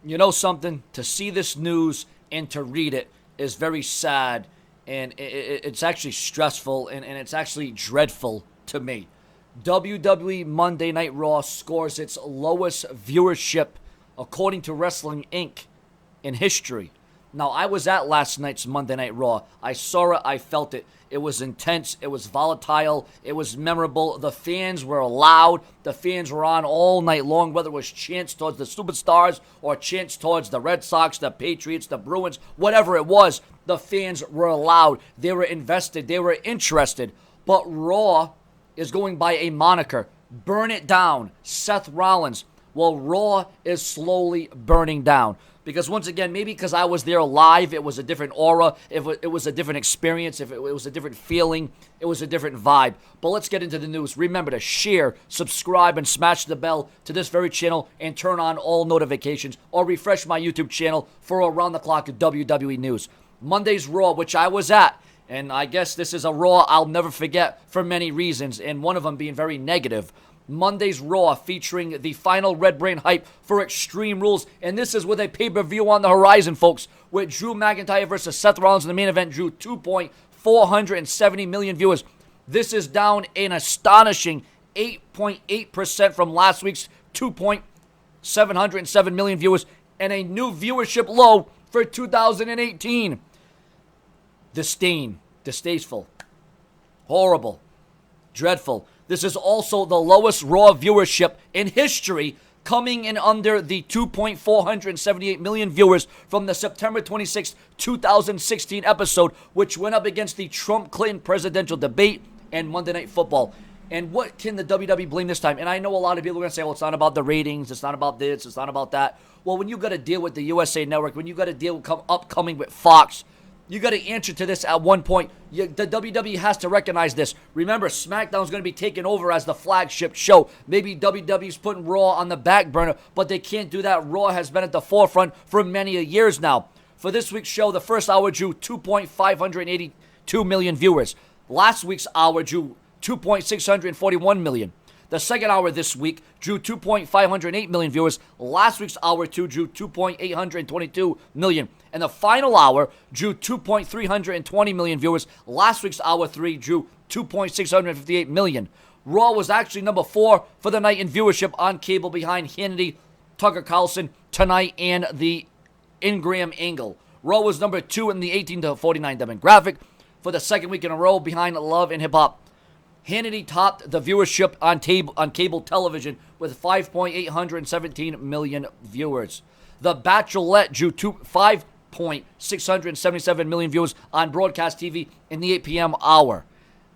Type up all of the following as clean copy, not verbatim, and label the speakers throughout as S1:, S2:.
S1: You know something? To see this news and to read it is very sad, and it's actually stressful, and it's actually dreadful to me. WWE Monday Night Raw scores its lowest viewership, according to Wrestling Inc., in history. Now, I was at last night's Monday Night Raw. I saw it. I felt it. It was intense. It was volatile. It was memorable. The fans were loud. The fans were on all night long, whether it was chants towards the superstars or chants towards the Red Sox, the Patriots, the Bruins, whatever it was. The fans were loud. They were invested. They were interested. But Raw is going by a moniker. Burn it down. Seth Rollins. Well, Raw is slowly burning down. Because once again, maybe because I was there live, it was a different aura, it was a different experience, if it was a different feeling, it was a different vibe. But let's get into the news. Remember to share, subscribe, and smash the bell to this very channel and turn on all notifications, or refresh my YouTube channel for around-the-clock WWE news. Monday's Raw, which I was at, and I guess this is a Raw I'll never forget for many reasons, and one of them being very negative. Monday's Raw featuring the final Red Brain hype for Extreme Rules. And this is with a pay-per-view on the horizon, folks, with Drew McIntyre versus Seth Rollins in the main event drew 2.470 million viewers. This is down an astonishing 8.8% from last week's 2.707 million viewers, and a new viewership low for 2018. Distasteful, horrible, dreadful. This is also the lowest Raw viewership in history, coming in under the 2.478 million viewers from the September 26, 2016 episode, which went up against the Trump-Clinton presidential debate and Monday Night Football. And what can the WWE blame this time? And I know a lot of people are going to say, well, it's not about the ratings, it's not about this, it's not about that. Well, when you got to deal with the USA Network, when you got to deal with upcoming with Fox, you got to answer to this at one point. The WWE has to recognize this. Remember, SmackDown's going to be taken over as the flagship show. Maybe WWE's putting Raw on the back burner, but they can't do that. Raw has been at the forefront for many years now. For this week's show, the first hour drew 2.582 million viewers. Last week's hour drew 2.641 million. The second hour this week drew 2.508 million viewers. Last week's hour 2 drew 2.822 million. And the final hour drew 2.320 million viewers. Last week's hour 3 drew 2.658 million. Raw was actually number 4 for the night in viewership on cable, behind Hannity, Tucker Carlson, Tonight, and the Ingram Angle. Raw was number 2 in the 18 to 49 demographic for the second week in a row, behind Love and Hip Hop. Hannity topped the viewership on cable television with 5.817 million viewers. The Bachelorette drew 5.677 million viewers on broadcast TV in the 8 p.m. hour.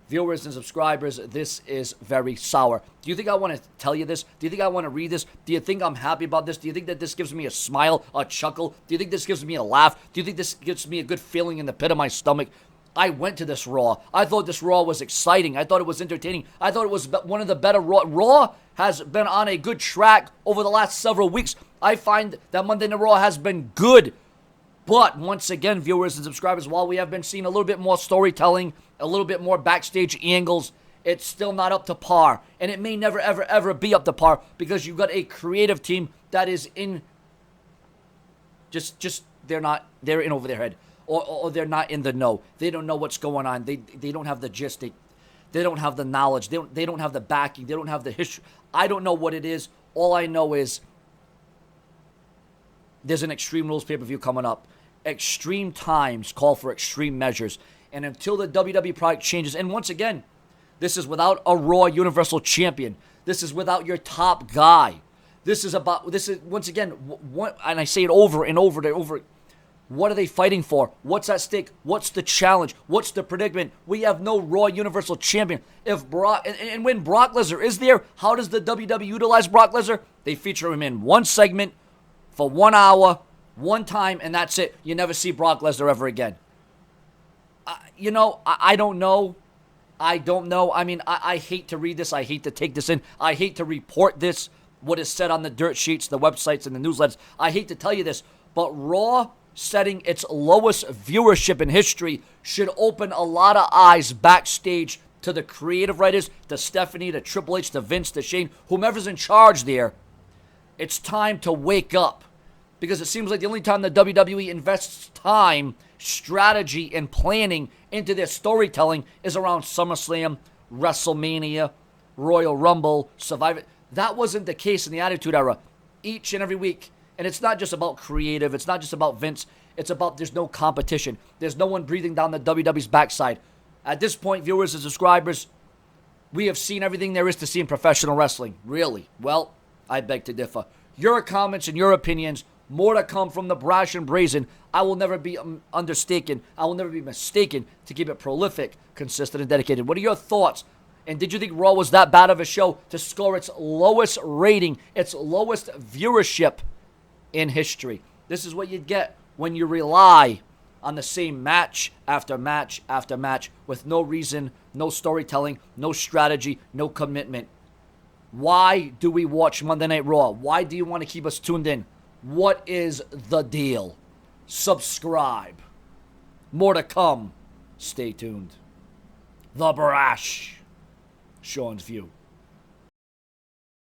S1: Viewers and subscribers, this is very sour. Do you think I want to tell you this? Do you think I want to read this? Do you think I'm happy about this? Do you think that this gives me a smile, a chuckle? Do you think this gives me a laugh? Do you think this gives me a good feeling in the pit of my stomach? I went to this Raw. I thought this Raw was exciting. I thought it was entertaining. I thought it was one of the better Raw. Raw has been on a good track over the last several weeks. I find that Monday Night Raw has been good. But once again, viewers and subscribers, while we have been seeing a little bit more storytelling, a little bit more backstage angles, it's still not up to par. And it may never, ever, ever be up to par, because you've got a creative team that is in they're in over their head. Or they're not in the know. They don't know what's going on. They don't have the gist. They don't have the knowledge. They don't have the backing. They don't have the history. I don't know what it is. All I know is there's an Extreme Rules pay-per-view coming up. Extreme times call for extreme measures. And until the WWE product changes, and once again, this is without a Raw Universal Champion. This is without your top guy. This is once again, and I say it over and over and over. What are they fighting for? What's at stake? What's the challenge? What's the predicament? We have no Raw Universal Champion. If Brock and when Brock Lesnar is there, how does the WWE utilize Brock Lesnar? They feature him in one segment for 1 hour, one time, and that's it. You never see Brock Lesnar ever again. I don't know. I don't know. I mean, I hate to read this. I hate to take this in. I hate to report this, what is said on the dirt sheets, the websites, and the newsletters. I hate to tell you this, but Raw setting its lowest viewership in history should open a lot of eyes backstage to the creative writers, to Stephanie, to Triple H, to Vince, to Shane, whomever's in charge there. It's time to wake up. Because it seems like the only time the WWE invests time, strategy, and planning into their storytelling is around SummerSlam, WrestleMania, Royal Rumble, Survivor. That wasn't the case in the Attitude Era. Each and every week. And it's not just about creative. It's not just about Vince. It's about there's no competition. There's no one breathing down the WWE's backside. At this point, viewers and subscribers, we have seen everything there is to see in professional wrestling. Really? Well, I beg to differ. Your comments and your opinions, more to come from the brash and brazen. I will never be understaken. I will never be mistaken to keep it prolific, consistent, and dedicated. What are your thoughts? And did you think Raw was that bad of a show to score its lowest rating, its lowest viewership in history? This is what you get when you rely on the same match after match after match with no reason, no storytelling, no strategy, no commitment. Why do we watch Monday Night Raw? Why do you want to keep us tuned in? What is the deal? Subscribe. More to come. Stay tuned. The Brash. Sean's View.